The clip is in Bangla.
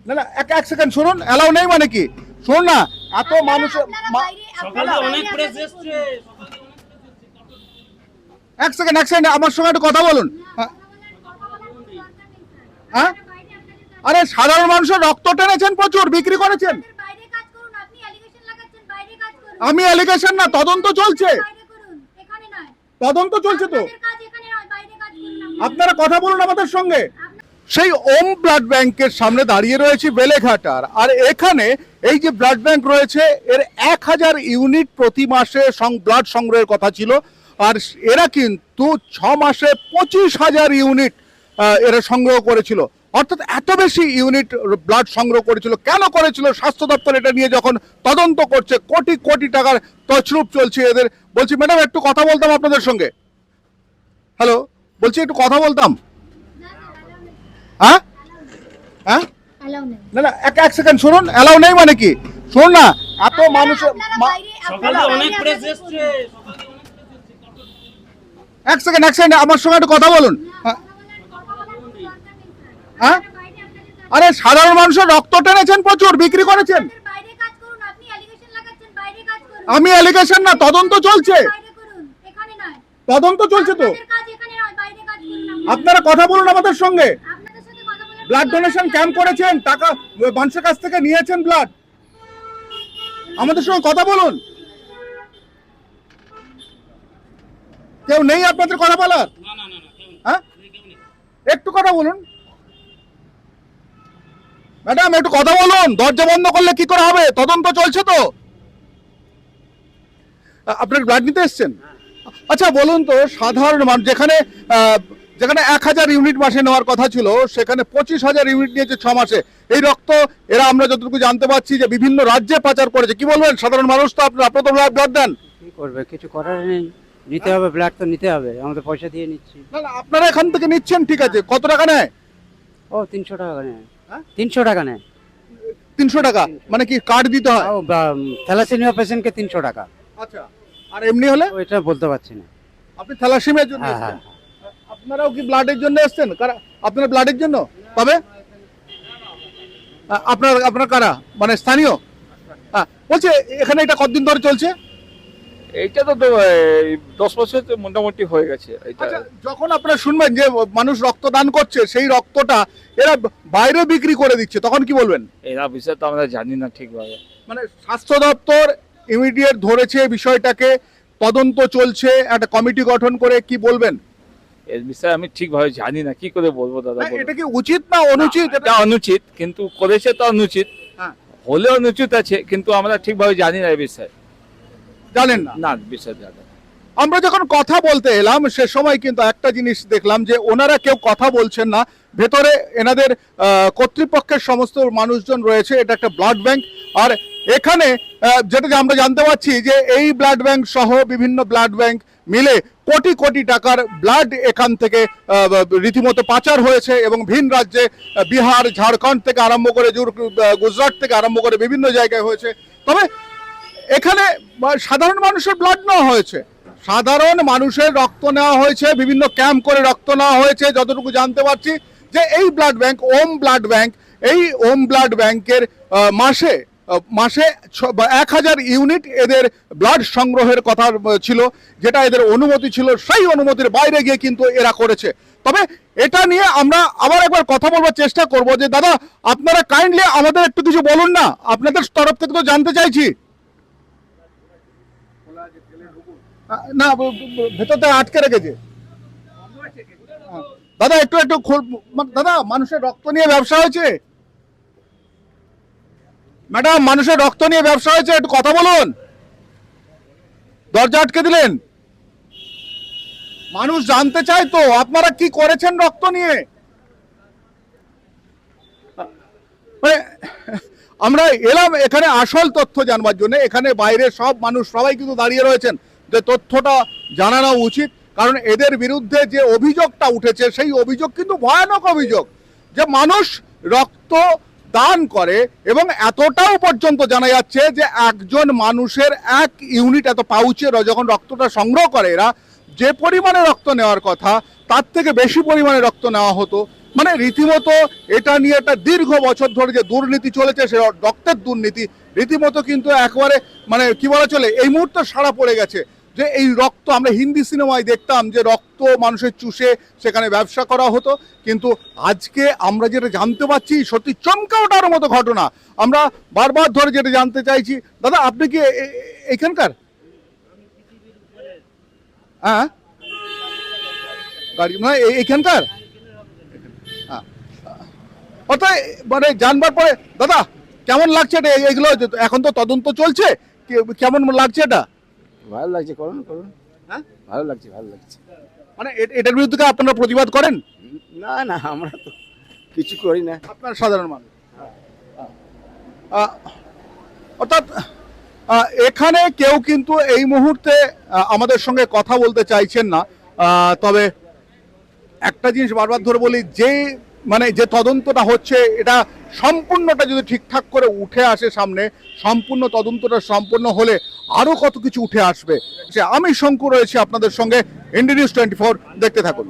না না, এক এক সেকেন্ড শুনুন, অ্যালাউ নেই মানে কি? শুনুন না, এত মানুষ সকালে অনেক প্রেস এসছে। এক সেকেন্ড আমার সঙ্গে একটু কথা বলুন। হ্যাঁ, আরে সাধারণ মানুষের রক্ত টেনেছেন, প্রচুর বিক্রি করেছেন। আমি অ্যালিগেশন না, তদন্ত চলছে। তদন্ত চলছে তো, আপনারা কথা বলুন আমাদের সঙ্গে। সেই ওম ব্লাড ব্যাংকের সামনে দাঁড়িয়ে রয়েছে বেলেঘাটার, আর এখানে এই যে ব্লাড ব্যাংক রয়েছে এর 1000 ইউনিট প্রতি মাসে ব্লাড সংগ্রহের কথা ছিল, আর এরা কিন্তু 6 মাসে 25,000 ইউনিট এরা সংগ্রহ করেছিল। অর্থাৎ এত বেশি ইউনিট ব্লাড সংগ্রহ করেছিল। কেন করেছিল? স্বাস্থ্য দপ্তর এটা নিয়ে যখন তদন্ত করছে, কোটি কোটি টাকার তছরূপ চলছে এদের। বলছি ম্যাডাম একটু কথা বলতাম আপনাদের সঙ্গে। হ্যালো, বলছি একটু কথা বলতাম। হ্যাঁ হ্যাঁ, না না, এক এক সেকেন্ড শুনুন, অ্যালাউ নেই মানে কি? শুনুন না, এত মানুষ সকালে অনেক প্রেস এসছে। এক সেকেন্ড আমার সঙ্গে একটু কথা বলুন। হ্যাঁ, আরে সাধারণ মানুষের রক্ত টেনেছেন, প্রচুর বিক্রি করেছেন। আমি অ্যালিগেশন না, তদন্ত চলছে। তদন্ত চলছে তো, আপনারা কথা বলুন আমাদের সঙ্গে। ব্লাড ডোনেশন ক্যাম্প করেছেন, টাকা মানুষের কাছ থেকে নিয়েছেন ব্লাড, আমাদের সঙ্গে কথা বলুন। কেউ নেই আপনাদের কথা বলার? হ্যাঁ, একটু কথা বলুন ম্যাডাম, একটু কথা বলুন। দরজা বন্ধ করলে কি করে হবে? তদন্ত চলছে তো। আপনার ব্লাড নিতে এসছেন? আচ্ছা বলুন তো, সাধারণ মানুষ যেখানে যেখানে 1000 ইউনিট মাসে নেওয়ার কথা ছিল, সেখানে 25,000 ইউনিট নিয়েছে 6 মাসে। এই রক্ত এরা, আমরা যতটুকু জানতে পারছি, যে বিভিন্ন রাজ্যে পাচার করেছে। কি বলবেন? সাধারণ মানুষ তো, আপনারা তো ব্লাড দেন। কি করবে, কিছু করার নেই, নিতে হবে, ব্লাড তো নিতে হবে, আমাদের পয়সা দিয়ে নিচ্ছি। না না, আপনারা এখান থেকে নিচ্ছেন, ঠিক আছে। কত টাকা নেয়? ও 300 টাকা নেয়। হ্যাঁ? 300 টাকা নেয়। 300 টাকা মানে কি কার্ড দিতে হয়? ও থ্যালাসেমিয়া পেশেন্টকে 300 টাকা। আচ্ছা, আর এমনি হলে? ও এটা বলতে পারছি না। আপনি থ্যালাসেমিয়ার জন্য হ্যাঁ এসেছেন? হ্যাঁ। আপনারাও কি ব্লাডের জন্য এসেছেন? আপনারা ব্লাডের জন্য? তবে আপনার আপনার কারা, মানে স্থানীয়? হ্যাঁ, বলছে এখানে এটা কতদিন ধরে চলছে? এইটা তো 10 বছর তো মোটামুটি হয়ে গেছে এটা। আচ্ছা, যখন আপনারা শুনবেন যে মানুষ রক্তদান করছে, সেই রক্তটা এরা বাইরে বিক্রি করে দিচ্ছে, তখন কি বলবেন? এরা বিষয় তো আমরা জানি না ঠিকভাবে। মানে স্বাস্থ্য দপ্তর ইমিডিয়েট ধরেছে বিষয়টাকে, তদন্ত চলছে, একটা কমিটি গঠন করে, কি বলবেন? এর বিষয়ে আমি ঠিকভাবে জানি না, কি করে বলবো দাদা না, বলুন। এটা কি উচিত না অনুচিত? এটা অনুচিত, কিন্তু করেছে তো অনুচিত। হ্যাঁ, হলে অনুচিত আছে, কিন্তু আমরা ঠিকভাবে জানি না এই বিষয়ে। জানেন না? না, বিষয় জানি না। আমরা যখন কথা বলতে এলাম, সে সময় কিন্তু একটা জিনিস দেখলাম, যে ওনারা কেউ কথা বলছেন না। ভেতরে এনাদের কর্তৃপক্ষের সমস্ত মানুষজন রয়েছে। এটা একটা ব্লাড ব্যাংক, আর এখানে যেটা আমরা জানতে পারছি, যে এই ব্লাড ব্যাংক সহ বিভিন্ন ব্লাড ব্যাংক মিলে কোটি কোটি টাকার ব্লাড এখান থেকে রীতিমতো পাচার হয়েছে, এবং ভিন রাজ্যে বিহার, ঝাড়খণ্ড থেকে আরম্ভ করে গুজরাট থেকে আরম্ভ করে বিভিন্ন জায়গায় হয়েছে। তবে এখানে সাধারণ মানুষের ব্লাড নেওয়া হয়েছে, সাধারণ মানুষের রক্ত নেওয়া হয়েছে, বিভিন্ন ক্যাম্প করে রক্ত নেওয়া হয়েছে। যতটুকু জানতে পারছি, যে এই ব্লাড ব্যাংক, ওম ব্লাড ব্যাংক, এই ওম ব্লাড ব্যাংকের মাসে মাসে 1000 ইউনিট এদের ব্লাড সংগ্রহের কথা ছিল, যেটা এদের অনুমতি ছিল। সেই অনুমতির বাইরে গিয়ে কিন্তু এরা করেছে। তবে এটা নিয়ে আমরা আবার একবার কথা বলবার চেষ্টা করব, যে দাদা আপনারা কাইন্ডলি আমাদের একটু কিছু বলুন না, আপনাদের তরফ থেকে তো জানতে চাইছি। না, ভেতরটা আটকে রেখেছে। দাদা একটু একটু দাদা, মানুষের রক্ত নিয়ে ব্যবসা হয়েছে। ম্যাডাম, মানুষের রক্ত নিয়ে ব্যবসা হয়েছে, একটু কথা বলুন। দরজা আটকে দিলেন। মানুষ জানতে চায় তো আপনারা কি করেছেন রক্ত নিয়ে। মানে আমরা এলাম এখানে আসল তথ্য জানবার জন্য। এখানে বাইরে সব মানুষ সবাই কিন্তু দাঁড়িয়ে রয়েছেন, যে তথ্যটা জানানো উচিত। কারণ এদের বিরুদ্ধে যে অভিযোগটা উঠেছে, সেই অভিযোগ কিন্তু ভয়ানক অভিযোগ, যে মানুষ রক্ত দান করে, এবং এতটাও পর্যন্ত জানা যাচ্ছে যে একজন মানুষের 1 ইউনিট, এত পাউচে যখন রক্তটা সংগ্রহ করে এরা, যে পরিমাণে রক্ত নেওয়ার কথা তার থেকে বেশি পরিমাণে রক্ত নেওয়া হতো। মানে রীতিমতো এটা নিয়ে একটা দীর্ঘ বছর ধরে যে দুর্নীতি চলেছে, সে রক্তের দুর্নীতি রীতিমতো কিন্তু একবারে মানে কি বলা চলে এই মুহূর্তে সাড়া পড়ে গেছে। যে এই রক্ত আমরা হিন্দি সিনেমায় দেখতাম যে রক্ত মানুষের চুষে সেখানে ব্যবসা করা হতো, কিন্তু আজকে আমরা যেটা জানতে পারছি সত্যি চমকে ওঠার মতো ঘটনা। আমরা বারবার ধরে যেটা জানতে চাইছি, দাদা আপনি কি এখানকার? হ্যাঁ গাড়ি মানে এখানকার? হ্যাঁ। অর্থাৎ মানে জানবার পরে দাদা কেমন লাগছে এটা? এগুলো এখন তো তদন্ত চলছে, কেমন লাগছে এটা? ভালো লাগছে, করুন করুন। হ্যাঁ ভালো লাগছে, ভালো লাগছে। মানে এটার বিরুদ্ধে কি আপনারা প্রতিবাদ করেন? না না, আমরা তো কিছু করি না। আপনার সাধারণ মানুষ অর্থাৎ এখানে কেউ কিন্তু এই মুহূর্তে আমাদের সঙ্গে কথা বলতে চাইছেন না। তবে একটা জিনিস বারবার ধরে বলি, যে মানে যে তদন্তটা হচ্ছে এটা সম্পূর্ণটা যদি ঠিকঠাক করে উঠে আসে সামনে, সম্পূর্ণ তদন্তটা সম্পূর্ণ হলে আরো কত কিছু উঠে আসবে। আমি শঙ্কু রয়েছি আপনাদের সঙ্গে, ইন্ডিয়া নিউজ 24 দেখতে থাকুন।